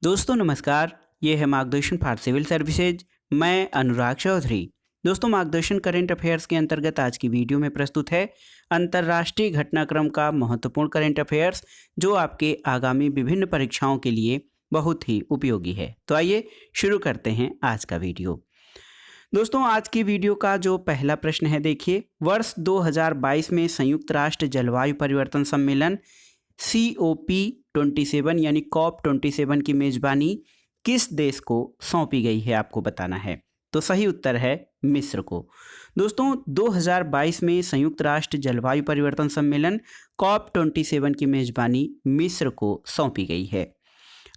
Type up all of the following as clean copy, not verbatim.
दोस्तों नमस्कार, ये है मार्गदर्शन फॉर सिविल सर्विसेज। मैं अनुराग चौधरी। दोस्तों मार्गदर्शन करंट अफेयर्स के अंतर्गत आज की वीडियो में प्रस्तुत है अंतर्राष्ट्रीय घटनाक्रम का महत्वपूर्ण करंट अफेयर्स, जो आपके आगामी विभिन्न परीक्षाओं के लिए बहुत ही उपयोगी है। तो आइए शुरू करते हैं आज का वीडियो। दोस्तों आज की वीडियो का जो पहला प्रश्न है, देखिए, वर्ष 2022 में संयुक्त राष्ट्र जलवायु परिवर्तन सम्मेलन COP27 यानी COP27 की मेजबानी किस देश को सौंपी गई है, आपको बताना है। तो सही उत्तर है मिस्र को। दोस्तों 2022 में संयुक्त राष्ट्र जलवायु परिवर्तन सम्मेलन COP27 की मेजबानी मिस्र को सौंपी गई है।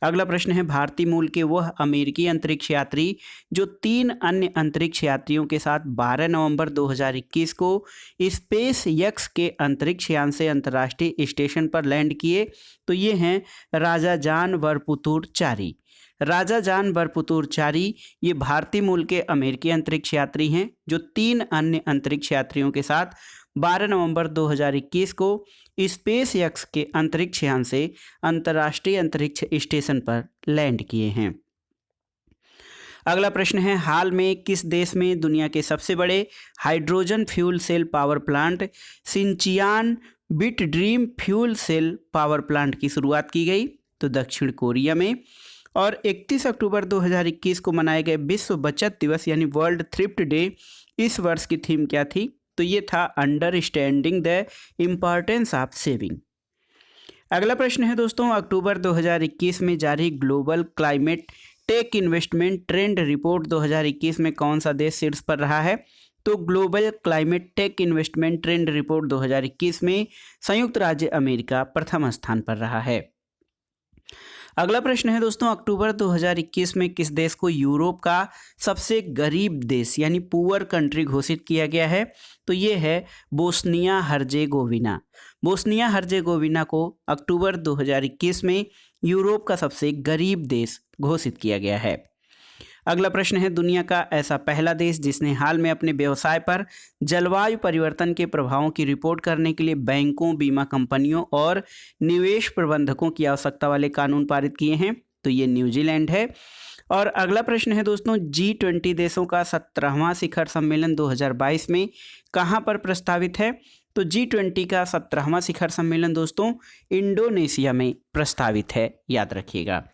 अगला प्रश्न है, भारतीय मूल के वह अमेरिकी अंतरिक्ष यात्री जो 3 अन्य अंतरिक्ष यात्रियों के साथ 12 नवंबर 2021 को स्पेस एक्स के अंतरिक्ष यान से अंतर्राष्ट्रीय स्टेशन पर लैंड किए, तो ये हैं राजा जान वरपुतुर-चारी। राजा जान वरपुतुर-चारी ये भारतीय मूल के अमेरिकी अंतरिक्ष यात्री हैं जो 3 अन्य अंतरिक्ष यात्रियों के साथ 12 नवंबर 2021 को स्पेस एक्स के अंतरिक्ष यान से अंतर्राष्ट्रीय अंतरिक्ष स्टेशन पर लैंड किए हैं। अगला प्रश्न है, हाल में किस देश में दुनिया के सबसे बड़े hydrogen fuel cell power plant सिंचियान bit dream fuel cell power plant की शुरुआत की गई? तो दक्षिण कोरिया में। और 31 अक्टूबर 2021 को मनाए गए विश्व बचत दिवस यानी वर्ल्ड थ्रिफ्ट डे, इस वर्ष की थीम क्या थी? तो ये था understanding the importance of saving. अगला प्रश्न है दोस्तों, अक्टूबर 2021 में जारी global climate tech investment trend report 2021 में कौन सा देश शीर्ष पर रहा है? तो global climate tech investment trend report 2021 में संयुक्त राज्य अमेरिका प्रथम स्थान पर रहा है। अगला प्रश्न है दोस्तों, अक्टूबर 2021 में किस देश को यूरोप का सबसे गरीब देश यानी पुअर कंट्री घोषित किया गया है? तो ये है बोस्निया हर्जेगोविना। बोस्निया हर्जेगोविना को अक्टूबर 2021 में यूरोप का सबसे गरीब देश घोषित किया गया है। अगला प्रश्न है, दुनिया का ऐसा पहला देश जिसने हाल में अपने व्यवसाय पर जलवायु परिवर्तन के प्रभावों की रिपोर्ट करने के लिए बैंकों, बीमा कंपनियों और निवेश प्रबंधकों की आवश्यकता वाले कानून पारित किए हैं? तो ये न्यूजीलैंड है। और अगला प्रश्न है दोस्तों, G20 देशों का 17वां शिखर सम्मेलन 2022 में कहाँ पर प्रस्तावित है? तो G20 का 17वां शिखर सम्मेलन दोस्तों इंडोनेशिया में प्रस्तावित है, याद रखिएगा।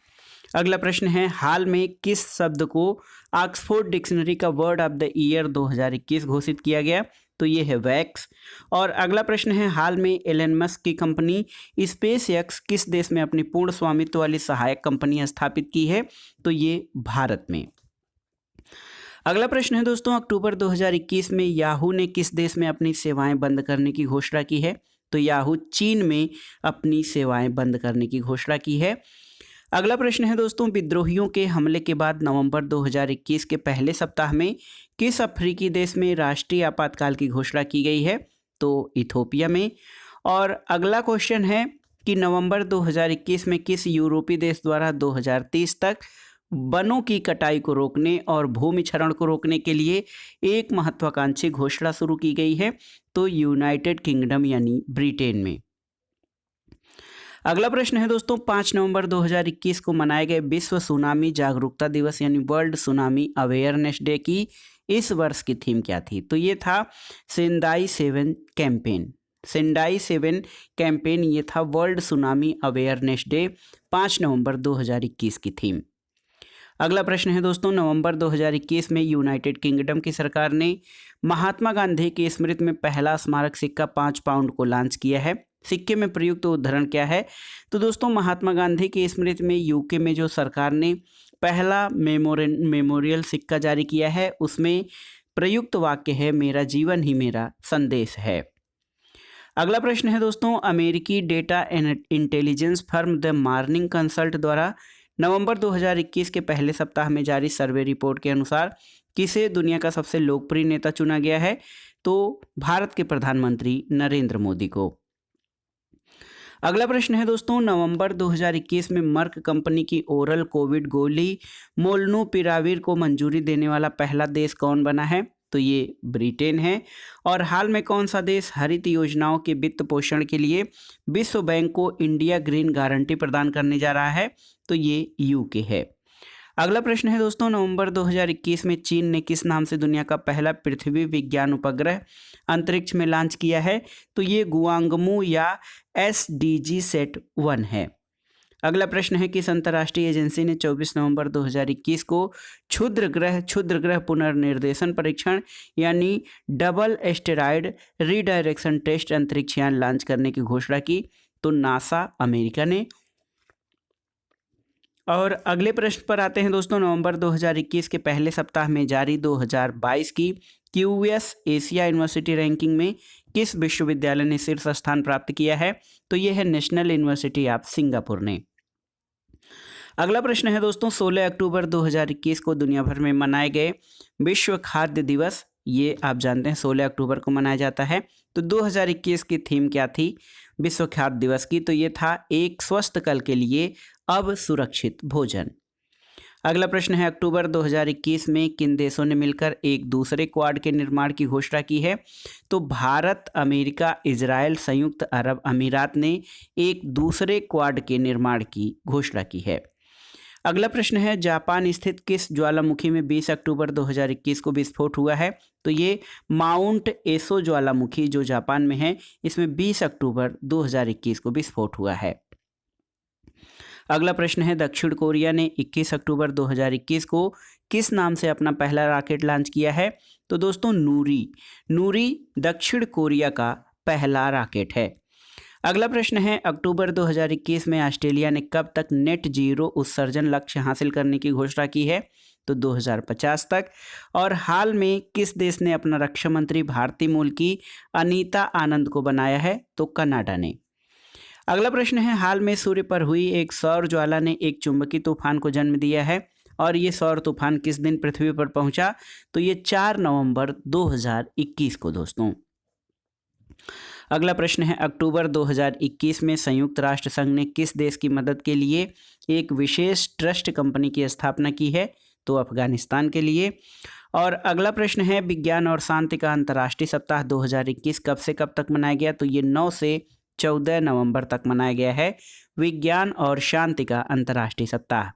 अगला प्रश्न है, हाल में किस शब्द को ऑक्सफोर्ड डिक्शनरी का वर्ड ऑफ द ईयर 2021 घोषित किया गया? तो ये है वैक्स। और अगला प्रश्न है, हाल में एलन मस्क की कंपनी स्पेस एक्स किस देश में अपनी पूर्ण स्वामित्व वाली सहायक कंपनी स्थापित की है? तो ये भारत में। अगला प्रश्न है दोस्तों, अक्टूबर 2021 में याहू ने किस देश में अपनी सेवाएं बंद करने की घोषणा की है? तो याहू चीन में अपनी सेवाएं बंद करने की घोषणा की है। अगला प्रश्न है दोस्तों, विद्रोहियों के हमले के बाद नवंबर 2021 के पहले सप्ताह में किस अफ्रीकी देश में राष्ट्रीय आपातकाल की घोषणा की गई है? तो इथोपिया में। और अगला क्वेश्चन है कि नवंबर 2021 में किस यूरोपीय देश द्वारा 2030 तक वनों की कटाई को रोकने और भूमि क्षरण को रोकने के लिए एक महत्वाकांक्षी घोषणा शुरू की गई है? तो यूनाइटेड किंगडम यानी ब्रिटेन में। अगला प्रश्न है दोस्तों, 5 नवंबर 2021 को मनाए गए विश्व सुनामी जागरूकता दिवस यानी वर्ल्ड सुनामी अवेयरनेस डे की इस वर्ष की थीम क्या थी? तो ये था सेंदाई 7 कैंपेन। सेंदाई 7 कैंपेन ये था वर्ल्ड सुनामी अवेयरनेस डे 5 नवंबर 2021 की थीम। अगला प्रश्न है दोस्तों, नवंबर 2021 में यूनाइटेड किंगडम की सरकार ने महात्मा गांधी की स्मृति में पहला स्मारक सिक्का 5 पाउंड को लॉन्च किया है। सिक्के में प्रयुक्त उदाहरण क्या है? तो दोस्तों महात्मा गांधी की स्मृति में यूके में जो सरकार ने पहला मेमोरियल सिक्का जारी किया है, उसमें प्रयुक्त वाक्य है, मेरा जीवन ही मेरा संदेश है। अगला प्रश्न है दोस्तों, अमेरिकी data intelligence firm the morning consult द्वारा नवंबर 2021 के पहले सप्ताह में जारी सर्वे रिपोर्ट के अनुसार किसे दुनिया का सबसे लोकप्रिय नेता चुना गया है? तो भारत के प्रधानमंत्री नरेंद्र मोदी को। अगला प्रश्न है दोस्तों, नवंबर 2021 में मर्क कंपनी की ओरल कोविड गोली मोलनुपिराविर को मंजूरी देने वाला पहला देश कौन बना है? तो ये ब्रिटेन है। और हाल में कौन सा देश हरित योजनाओं के वित्त पोषण के लिए विश्व बैंक को इंडिया ग्रीन गारंटी प्रदान करने जा रहा है? तो ये यूके है। अगला प्रश्न है दोस्तों, नवंबर 2021 में चीन ने किस नाम से दुनिया का पहला पृथ्वी विज्ञान उपग्रह अंतरिक्ष में लॉन्च किया है? तो ये गुआंगमू या SDG सेट 1 है। अगला प्रश्न है, किस अंतर्राष्ट्रीय एजेंसी ने 24 नवंबर 2021 को क्षुद्र ग्रह पुनर्निर्देशन परीक्षण यानी डबल एस्टेरॉयड रीडायरेक्शन टेस्ट अंतरिक्ष यान लॉन्च करने की घोषणा की? तो नासा अमेरिका ने। और अगले प्रश्न पर आते हैं दोस्तों, नवंबर 2021 के पहले सप्ताह में जारी 2022 की QS एशिया यूनिवर्सिटी रैंकिंग में किस विश्वविद्यालय ने शीर्ष स्थान प्राप्त किया है? तो यह है नेशनल यूनिवर्सिटी ऑफ सिंगापुर ने। अगला प्रश्न है दोस्तों, 16 अक्टूबर 2021 को दुनिया भर में मनाए गए विश्व खाद्य दिवस, ये आप जानते हैं 16 अक्टूबर को मनाया जाता है। तो 2021 की थीम क्या थी विश्व खाद्य दिवस की? तो ये था एक स्वस्थ कल के लिए अब सुरक्षित भोजन। अगला प्रश्न है, अक्टूबर 2021 में किन देशों ने मिलकर एक दूसरे क्वाड के निर्माण की घोषणा की है? तो भारत, अमेरिका, इजराइल, संयुक्त अरब अमीरात ने एक दूसरे क्वाड के निर्माण की घोषणा की है। अगला प्रश्न है, जापान स्थित किस ज्वालामुखी में 20 अक्टूबर 2021 को विस्फोट हुआ है? तो ये माउंट एसो ज्वालामुखी जो जापान में है, इसमें 20 अक्टूबर 2021 को विस्फोट हुआ है। अगला प्रश्न है, दक्षिण कोरिया ने 21 अक्टूबर 2021 को किस नाम से अपना पहला रॉकेट लॉन्च किया है? तो दोस्तों नूरी दक्षिण कोरिया का पहला रॉकेट है। अगला प्रश्न है, अक्टूबर 2021 में ऑस्ट्रेलिया ने कब तक नेट जीरो उत्सर्जन लक्ष्य हासिल करने की घोषणा की है? तो 2050 तक। और हाल में किस देश ने अपना रक्षा मंत्री भारतीय मूल की अनीता आनंद को बनाया है? तो कनाडा ने। अगला प्रश्न है, हाल में सूर्य पर हुई एक सौर ज्वाला ने एक चुंबकीय तूफान को जन्म दिया है और ये सौर तूफान किस दिन पृथ्वी पर पहुंचा? तो ये 4 नवंबर 2021 को दोस्तों। अगला प्रश्न है, अक्टूबर 2021 में संयुक्त राष्ट्र संघ ने किस देश की मदद के लिए एक विशेष ट्रस्ट कंपनी की स्थापना की है? तो अफगानिस्तान के लिए। और अगला प्रश्न है, विज्ञान और शांति का अंतर्राष्ट्रीय सप्ताह 2021 कब से कब तक मनाया गया? तो ये 9 से 14 नवंबर तक मनाया गया है विज्ञान और शांति का अंतर्राष्ट्रीय सप्ताह।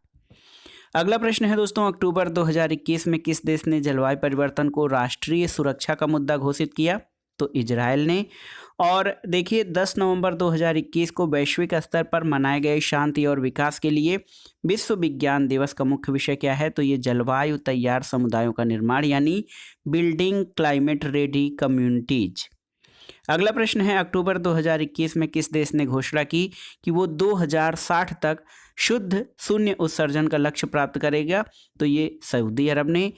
अगला प्रश्न है दोस्तों, अक्टूबर 2021 में किस देश ने जलवायु परिवर्तन को राष्ट्रीय सुरक्षा का मुद्दा घोषित किया? तो इजराइल ने। और देखिए 10 नवंबर 2021 को वैश्विक स्तर पर मनाए गए शांति और विकास के लिए विश्व विज्ञान दिवस का मुख्य विषय क्या है? तो ये जलवायु तैयार समुदायों का निर्माण यानी बिल्डिंग क्लाइमेट रेडी कम्युनिटीज। अगला प्रश्न है, अक्टूबर 2021 में किस देश ने घोषणा की कि वो 2060 तक शुद्ध शून्य उत्सर्जन का लक्ष्य प्राप्त करेगा? तो ये सऊदी अरब ने।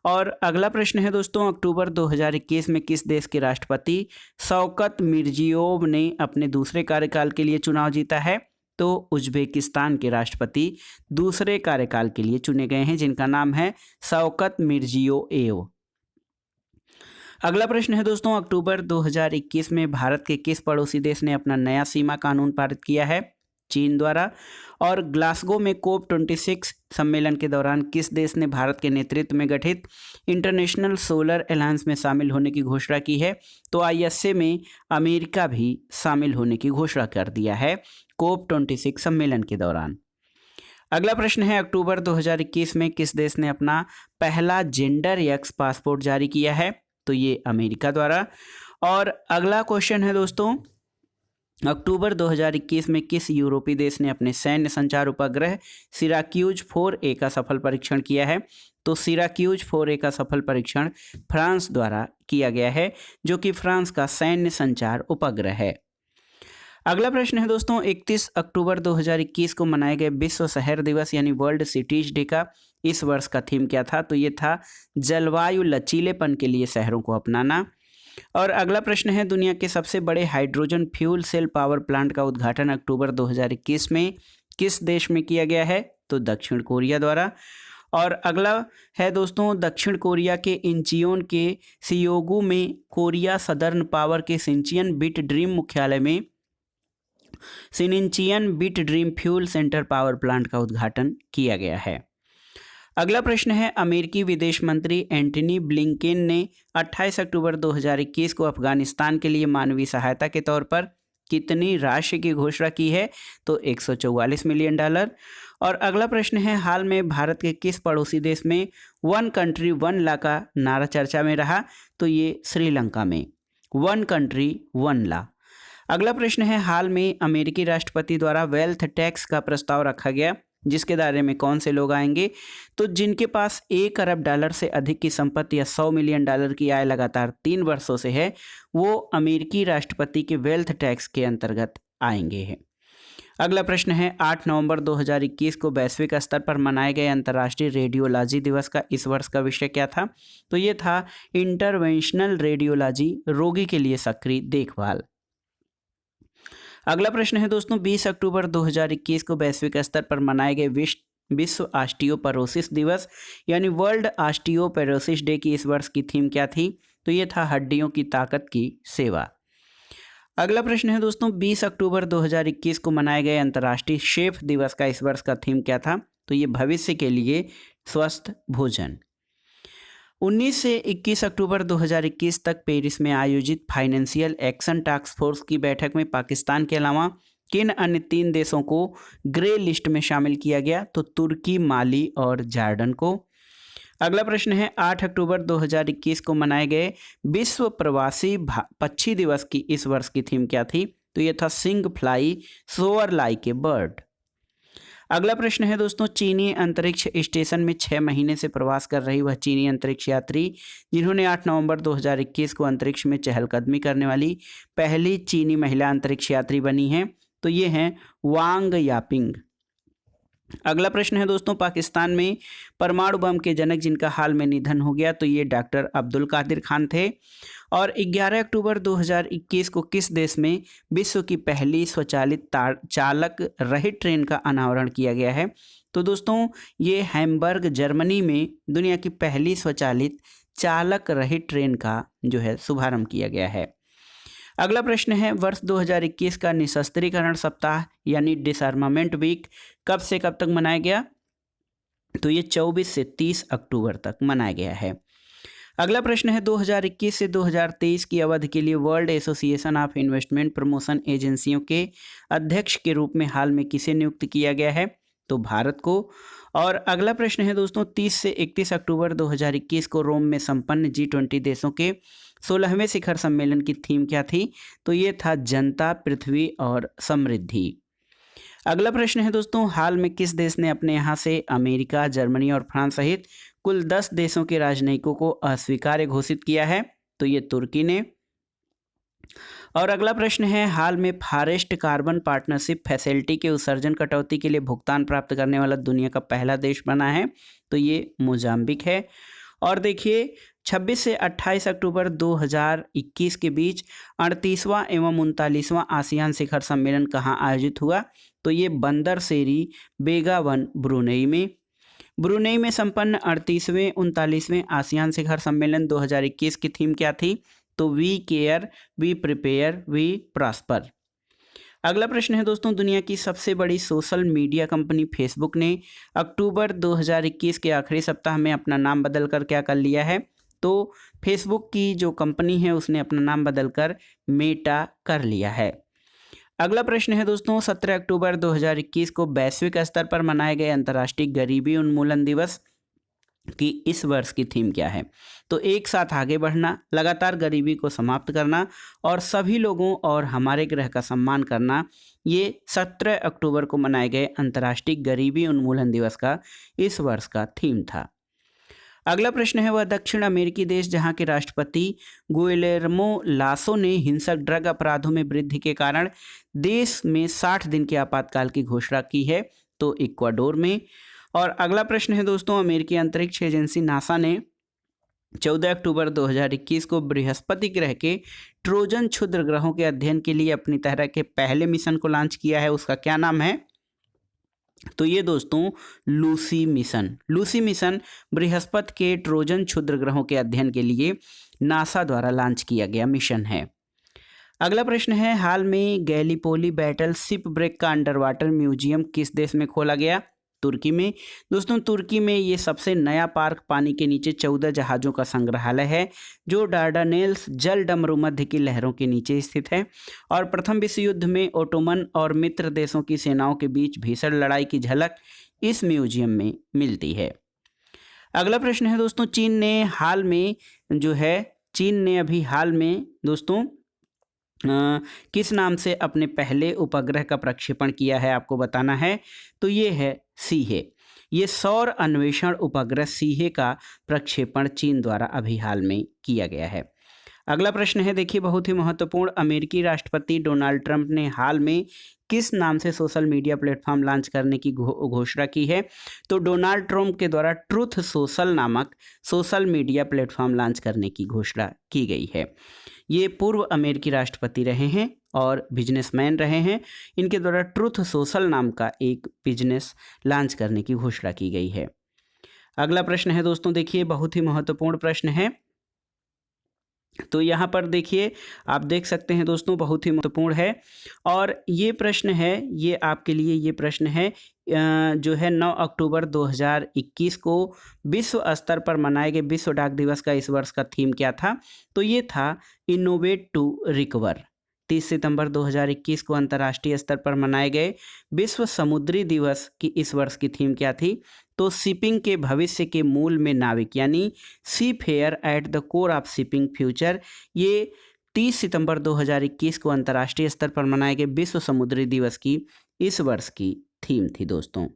और अगला प्रश्न है दोस्तों, अक्टूबर 2021 में किस देश के राष्ट्रपति शौकत मिर्जियोव ने अपने दूसरे कार्यकाल के लिए चुनाव जीता है? तो उज्बेकिस्तान के राष्ट्रपति दूसरे कार्यकाल के लिए चुने गए हैं जिनका नाम है शौकत मिर्जियोयेव। अगला प्रश्न है दोस्तों, अक्टूबर 2021 में भारत के किस पड़ोसी देश ने अपना नया सीमा कानून पारित किया है? चीन द्वारा। और ग्लासगो में COP26 सम्मेलन के दौरान किस देश ने भारत के नेतृत्व में गठित इंटरनेशनल सोलर अलायंस में शामिल होने की घोषणा की है? तो ISA में अमेरिका भी शामिल होने की घोषणा कर दिया है COP26 सम्मेलन के दौरान। अगला प्रश्न है, अक्टूबर 2021 में किस देश ने अपना पहला जेंडर एक्स पासपोर्ट जारी किया है? तो ये अमेरिका द्वारा। और अगला क्वेश्चन है दोस्तों, अक्टूबर 2021 में किस यूरोपीय देश ने अपने सैन्य संचार उपग्रह सिराक्यूज 4A का सफल परीक्षण किया है? तो सिराक्यूज 4A का सफल परीक्षण फ्रांस द्वारा किया गया है जो कि फ्रांस का सैन्य संचार उपग्रह है। अगला प्रश्न है दोस्तों, 31 अक्टूबर 2021 को मनाए गए विश्व शहर दिवस यानी वर्ल्ड सिटीज डे का इस वर्ष का थीम क्या था? तो ये था जलवायु लचीलेपन के लिए शहरों को अपनाना। और अगला प्रश्न है, दुनिया के सबसे बड़े hydrogen fuel cell power plant का उद्घाटन अक्टूबर 2021 में किस देश में किया गया है? तो दक्षिण कोरिया द्वारा। और अगला है दोस्तों, दक्षिण कोरिया के इंचियोन के सियोगू में कोरिया सदर्न पावर के सिंचियन बिट ड्रीम मुख्यालय में सिनिंचियन bit dream fuel center power plant का उद्घाटन किया गया है। अगला प्रश्न है, अमेरिकी विदेश मंत्री एंटनी ब्लिंकेन ने 28 अक्टूबर 2021 को अफगानिस्तान के लिए मानवीय सहायता के तौर पर कितनी राशि की घोषणा की है? तो $144 मिलियन। और अगला प्रश्न है, हाल में भारत के किस पड़ोसी देश में वन कंट्री वन लॉ का नारा चर्चा में रहा? तो ये श्रीलंका में वन कंट्री वन लॉ। अगला प्रश्न है, हाल में अमेरिकी राष्ट्रपति द्वारा वेल्थ टैक्स का प्रस्ताव रखा गया, जिसके दायरे में कौन से लोग आएंगे? तो जिनके पास $1 अरब से अधिक की संपत्ति या $100 मिलियन की आय लगातार 3 वर्षों से है, वो अमेरिकी राष्ट्रपति के वेल्थ टैक्स के अंतर्गत आएंगे हैं। अगला प्रश्न है, 8 नवंबर 2021 को वैश्विक स्तर पर मनाए गए अंतर्राष्ट्रीय रेडियोलॉजी दिवस का इस वर्ष का विषय क्या था? तो ये था इंटरवेंशनल रेडियोलॉजी, रोगी के लिए सक्रिय देखभाल। अगला प्रश्न है दोस्तों, 20 अक्टूबर 2021 को वैश्विक स्तर पर मनाए गए विश्व ऑस्टियोपोरोसिस दिवस यानी वर्ल्ड ऑस्टियोपोरोसिस डे की इस वर्ष की थीम क्या थी? तो ये था हड्डियों की ताकत की सेवा। अगला प्रश्न है दोस्तों, 20 अक्टूबर 2021 को मनाए गए अंतर्राष्ट्रीय शेफ दिवस का इस वर्ष का थीम क्या था? तो ये भविष्य के लिए स्वस्थ भोजन। 19 से 21 अक्टूबर 2021 तक पेरिस में आयोजित फाइनेंशियल एक्शन टास्क फोर्स की बैठक में पाकिस्तान के अलावा किन अन्य 3 देशों को ग्रे लिस्ट में शामिल किया गया? तो तुर्की, माली और जॉर्डन को। अगला प्रश्न है, 8 अक्टूबर 2021 को मनाए गए विश्व प्रवासी पक्षी दिवस की इस वर्ष की थीम क्या थी? तो ये था sing fly soar like a bird. अगला प्रश्न है दोस्तों, चीनी अंतरिक्ष स्टेशन में 6 महीने से प्रवास कर रही वह चीनी अंतरिक्ष यात्री जिन्होंने 8 नवंबर 2021 को अंतरिक्ष में चहलकदमी करने वाली पहली चीनी महिला अंतरिक्ष यात्री बनी हैं, तो ये हैं वांग यापिंग। अगला प्रश्न है दोस्तों, पाकिस्तान में परमाणु बम के जनक जिनका हाल में निधन हो गया, तो ये डॉक्टर अब्दुल कादिर खान थे। और 11 अक्टूबर 2021 को किस देश में विश्व की पहली स्वचालित चालक रहित ट्रेन का अनावरण किया गया है? तो दोस्तों ये हैम्बर्ग जर्मनी में दुनिया की पहली स्वचालित चालक रहित ट्रेन का जो है शुभारंभ किया गया है। अगला प्रश्न है, वर्ष 2021 का निशस्त्रीकरण सप्ताह यानी डिसआर्मामेंट वीक कब से कब तक मनाया गया? तो ये 24 से 30 अक्टूबर तक मनाया गया है। अगला प्रश्न है, 2021 से 2023 की अवधि के लिए world association of investment promotion एजेंसियों के अध्यक्ष के रूप में हाल में किसे नियुक्त किया गया है? तो भारत को। और अगला प्रश्न है दोस्तों, 30 से 31 अक्टूबर 2021 को रोम में संपन्न G20 देशों के 16वें शिखर सम्मेलन की थीम क्या थी? तो ये था जनता, पृथ्वी और समृद्धि। अगला प्रश्न है दोस्तों, हाल में किस देश ने अपने यहाँ से अमेरिका, जर्मनी और फ्रांस सहित कुल 10 देशों के राजनयिकों को अस्वीकार्य घोषित किया है? तो ये तुर्की ने। और अगला प्रश्न है, हाल में फॉरेस्ट कार्बन पार्टनरशिप फैसिलिटी के उत्सर्जन कटौती के लिए भुगतान प्राप्त करने वाला दुनिया का पहला देश बना है? तो ये मोजाम्बिक है। और देखिए 26 से 28 अक्टूबर 2021 के बीच 38वां एवं 39वां आसियान शिखर सम्मेलन कहाँ आयोजित हुआ? तो ये बंदर सेरी बेगावन ब्रुनेई में। ब्रुनेई में संपन्न 38वें 39वें आसियान शिखर सम्मेलन 2021 की थीम क्या थी? तो we care, we prepare, we prosper. अगला प्रश्न है दोस्तों, दुनिया की सबसे बड़ी सोशल मीडिया कंपनी फेसबुक ने अक्टूबर 2021 के आखिरी सप्ताह में अपना नाम बदलकर क्या कर लिया है? तो फेसबुक की जो कंपनी है उसने अपना नाम बदलकर मेटा कर लिया है। अगला प्रश्न है दोस्तों, 17 अक्टूबर 2021 को वैश्विक स्तर पर मनाए गए अंतर्राष्ट्रीय गरीबी उन्मूलन दिवस कि इस वर्ष की थीम क्या है? तो एक साथ आगे बढ़ना, लगातार गरीबी को समाप्त करना और सभी लोगों और हमारे ग्रह का सम्मान करना, ये 17 अक्टूबर को मनाए गए अंतर्राष्ट्रीय गरीबी उन्मूलन दिवस का इस वर्ष का थीम था। अगला प्रश्न है, वह दक्षिण अमेरिकी देश जहां के राष्ट्रपति गुइलेर्मो लासो ने हिंसक ड्रग अपराधों में वृद्धि के कारण देश में 60 दिन के आपातकाल की घोषणा की है? तो इक्वाडोर में। और अगला प्रश्न है दोस्तों, अमेरिकी अंतरिक्ष एजेंसी नासा ने 14 अक्टूबर 2021 को बृहस्पति ग्रह के ट्रोजन क्षुद्र ग्रहों के अध्ययन के लिए अपनी तरह के पहले मिशन को लॉन्च किया है, उसका क्या नाम है? तो ये दोस्तों Lucy mission. Lucy mission Brihaspati के ट्रोजन क्षुद्र ग्रहों के अध्ययन के लिए नासा द्वारा लॉन्च किया गया मिशन है। अगला प्रश्न है, हाल में गैलीपोली बैटल शिप ब्रेक का अंडर वाटर म्यूजियम किस देश में खोला गया? तुर्की में। दोस्तों तुर्की में ये सबसे नया पार्क पानी के नीचे 14 जहाज़ों का संग्रहालय है जो डार्डानेल्स जल डमरूमध्य की लहरों के नीचे स्थित है। और प्रथम विश्व युद्ध में ओटोमन और मित्र देशों की सेनाओं के बीच भीषण लड़ाई की झलक इस म्यूजियम में मिलती है। अगला प्रश्न है दोस्तों, चीन ने अभी हाल में दोस्तों किस नाम से अपने पहले उपग्रह का प्रक्षेपण किया है, आपको बताना है। तो ये है सीहे। ये सौर अन्वेषण उपग्रह सीहे का प्रक्षेपण चीन द्वारा अभी हाल में किया गया है। अगला प्रश्न है, देखिए बहुत ही महत्वपूर्ण, अमेरिकी राष्ट्रपति डोनाल्ड ट्रंप ने हाल में किस नाम से सोशल मीडिया प्लेटफॉर्म लॉन्च करने की घोषणा की है। तो डोनाल्ड ट्रंप के द्वारा ट्रुथ सोशल नामक सोशल मीडिया प्लेटफॉर्म लॉन्च करने की घोषणा की गई है। ये पूर्व अमेरिकी राष्ट्रपति रहे हैं और बिजनेसमैन रहे हैं। इनके द्वारा ट्रुथ सोशल नाम का एक बिजनेस लॉन्च करने की घोषणा की गई है। अगला प्रश्न है दोस्तों, देखिए बहुत ही महत्वपूर्ण प्रश्न है। तो यहाँ पर देखिए आप देख सकते हैं दोस्तों, बहुत ही महत्वपूर्ण है। और ये प्रश्न है, ये आपके लिए ये प्रश्न है जो है 9 अक्टूबर 2021 को विश्व स्तर पर मनाए गए विश्व डाक दिवस का इस वर्ष का थीम क्या था। तो ये था इनोवेट टू रिकवर। 30 सितंबर 2021 को अंतर्राष्ट्रीय स्तर पर मनाए गए विश्व समुद्री दिवस की इस वर्ष की थीम क्या थी। तो शिपिंग के भविष्य के मूल में नाविक, यानी seafarer at the core of shipping future. ये 30 सितंबर 2021 को अंतर्राष्ट्रीय स्तर पर मनाए गए विश्व समुद्री दिवस की इस वर्ष की थीम थी दोस्तों।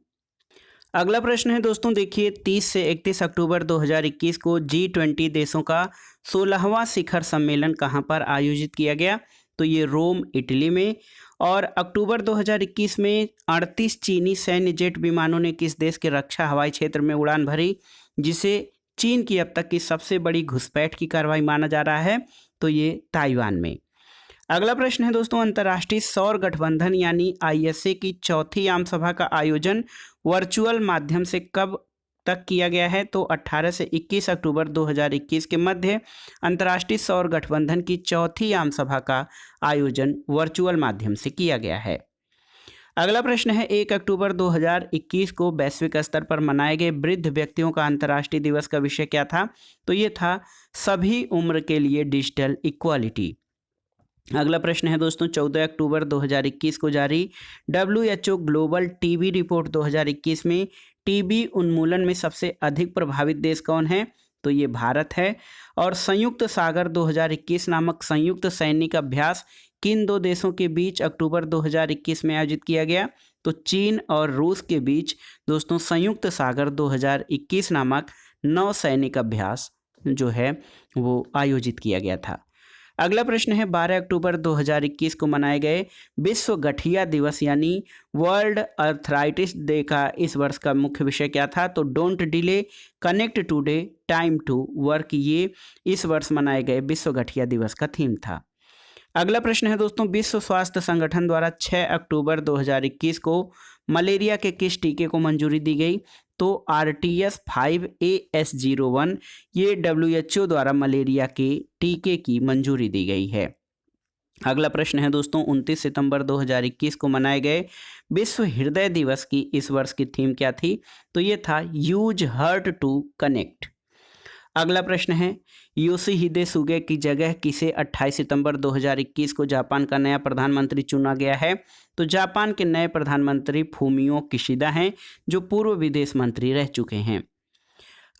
अगला प्रश्न है दोस्तों, देखिए 30 से 31 अक्टूबर 2021 को G20 देशों का 16वां शिखर सम्मेलन कहाँ पर आयोजित किया गया। तो ये रोम इटली में। और अक्टूबर 2021 में 38 चीनी सैन्य जेट विमानों ने किस देश के रक्षा हवाई क्षेत्र में उड़ान भरी, जिसे चीन की अब तक की सबसे बड़ी घुसपैठ की कार्रवाई माना जा रहा है। तो ये ताइवान में। अगला प्रश्न है दोस्तों, अंतर्राष्ट्रीय सौर गठबंधन यानी ISA की चौथी आम सभा का आयोजन वर्चुअल माध्यम से कब तक किया गया है। तो 18 से 21 अक्टूबर 2021 के मध्य अंतर्राष्ट्रीय सौर गठबंधन की चौथी आम सभा का आयोजन वर्चुअल माध्यम से किया गया है। अगला प्रश्न है, 1 अक्टूबर 2021 को वैश्विक स्तर पर मनाए गए वृद्ध व्यक्तियों का अंतर्राष्ट्रीय दिवस का विषय क्या था। तो ये था सभी उम्र के लिए डिजिटल इक्वालिटी। अगला प्रश्न है दोस्तों, 14 अक्टूबर 2021 को जारी WHO ग्लोबल टीबी रिपोर्ट 2021 में टीबी उन्मूलन में सबसे अधिक प्रभावित देश कौन है। तो ये भारत है। और संयुक्त सागर 2021 नामक संयुक्त सैनिक अभ्यास किन दो देशों के बीच अक्टूबर 2021 में आयोजित किया गया। तो चीन और रूस के बीच दोस्तों संयुक्त सागर 2021 नामक नौसैनिक अभ्यास जो है वो आयोजित किया गया था। अगला प्रश्न है, 12 अक्टूबर 2021 को मनाए गए विश्व गठिया दिवस यानी वर्ल्ड अर्थराइटिस डे का इस वर्ष का मुख्य विषय क्या था। तो don't delay, connect today, time to work, ये इस वर्ष मनाए गए विश्व गठिया दिवस का थीम था। अगला प्रश्न है दोस्तों, विश्व स्वास्थ्य संगठन द्वारा 6 अक्टूबर 2021 को मलेरिया के किस टीके को मंजूरी दी गई। तो RTS5AS01 ये WHO द्वारा मलेरिया के टीके की मंजूरी दी गई है। अगला प्रश्न है दोस्तों, 29 सितंबर 2021 को मनाए गए विश्व हृदय दिवस की इस वर्ष की थीम क्या थी। तो ये था यूज हार्ट टू कनेक्ट। अगला प्रश्न है, योशिहिदे सुगे की जगह किसे 28 सितंबर 2021 को जापान का नया प्रधानमंत्री चुना गया है। तो जापान के नए प्रधानमंत्री फूमियो किशिदा हैं जो पूर्व विदेश मंत्री रह चुके हैं।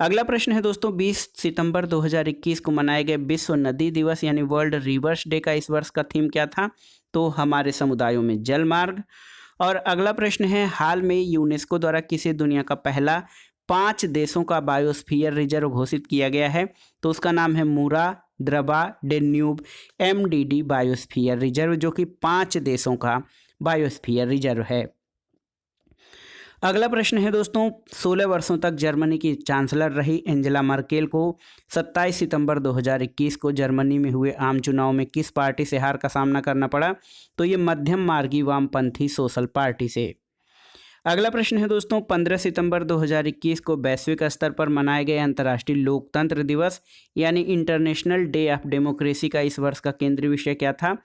अगला प्रश्न है दोस्तों, 20 सितंबर 2021 को मनाए गए विश्व नदी दिवस यानी वर्ल्ड रिवर्स डे का इस वर्ष का थीम क्या था। तो हमारे समुदायों में जल मार्ग। और अगला प्रश्न है, हाल में यूनेस्को द्वारा किसे दुनिया का पहला 5 देशों का बायोस्फीयर रिजर्व घोषित किया गया है। तो उसका नाम है मुरा द्रबा डेन्यूब MDD बायोस्फीयर रिजर्व, जो कि 5 देशों का बायोस्फीयर रिजर्व है। अगला प्रश्न है दोस्तों, 16 वर्षों तक जर्मनी की चांसलर रही एंजेला मर्केल को 27 सितंबर 2021 को जर्मनी में हुए आम चुनाव में किस पार्टी से हार का सामना करना पड़ा। तो ये मध्यम मार्गी वामपंथी सोशल पार्टी से। अगला प्रश्न है दोस्तों, 15 सितंबर 2021 को वैश्विक स्तर पर मनाए गए अंतर्राष्ट्रीय लोकतंत्र दिवस यानी इंटरनेशनल डे ऑफ डेमोक्रेसी का इस वर्ष का केंद्रीय विषय क्या था।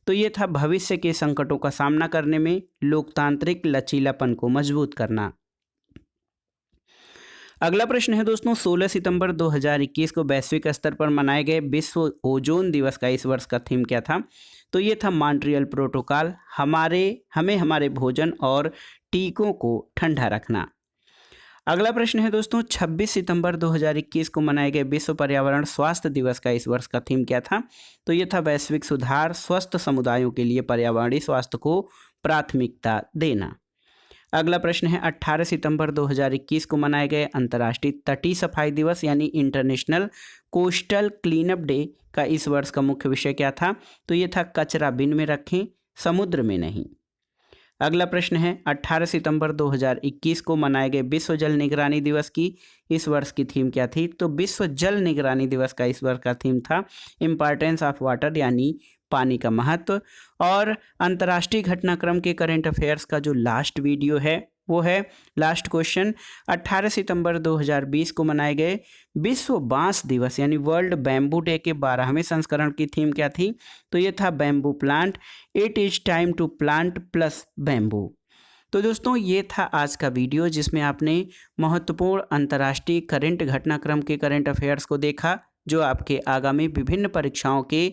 तो ये था भविष्य के संकटों का सामना करने में लोकतांत्रिक लचीलापन को मजबूत करना। अगला प्रश्न है दोस्तों, 16 सितंबर 2021 को वैश्विक स्तर पर मनाए गए विश्व ओजोन दिवस का इस वर्ष का थीम क्या था? तो ये था मॉन्ट्रियल प्रोटोकॉल, हमें हमारे भोजन और टीकों को ठंडा रखना। अगला प्रश्न है दोस्तों, 26 सितंबर 2021 को मनाए गए विश्व पर्यावरण स्वास्थ्य दिवस का इस वर्ष का थीम क्या था? तो ये था वैश्विक सुधार, स्वस्थ समुदायों के लिए पर्यावरणीय स्वास्थ्य को प्राथमिकता देना। अगला प्रश्न है, 18 सितंबर 2021 को मनाए गए अंतर्राष्ट्रीय तटीय सफाई दिवस यानी इंटरनेशनल कोस्टल क्लीनअप डे का इस वर्ष का मुख्य विषय क्या था? तो ये था कचरा बिन में रखें, समुद्र में नहीं। अगला प्रश्न है, 18 सितंबर 2021 को मनाए गए विश्व जल निगरानी दिवस की इस वर्ष की थीम क्या थी? तो विश्व जल निगरानी दिवस का इस वर्ष का थीम था इम्पॉर्टेंस ऑफ वाटर यानी पानी का महत्व। और अंतर्राष्ट्रीय घटनाक्रम के करंट अफेयर्स का जो लास्ट वीडियो है वो है लास्ट क्वेश्चन, 18 सितंबर 2020 को मनाए गए विश्व बांस दिवस यानी वर्ल्ड बैम्बू डे के 12वें संस्करण की थीम क्या थी? तो ये था bamboo plant, it is time to plant plus bamboo. तो दोस्तों ये था आज का वीडियो जिसमें आपने महत्वपूर्ण अंतर्राष्ट्रीय करंट घटनाक्रम के करंट अफेयर्स को देखा, जो आपके आगामी विभिन्न परीक्षाओं के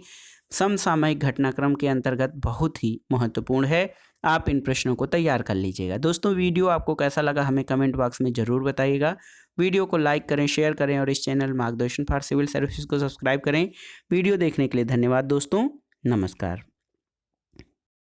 समसामयिक घटनाक्रम के अंतर्गत बहुत ही महत्वपूर्ण है। आप इन प्रश्नों को तैयार कर लीजिएगा। दोस्तों वीडियो आपको कैसा लगा हमें कमेंट बॉक्स में ज़रूर बताइएगा। वीडियो को लाइक करें, शेयर करें और इस चैनल मार्गदर्शन फॉर सिविल सर्विसेज को सब्सक्राइब करें। वीडियो देखने के लिए धन्यवाद दोस्तों, नमस्कार।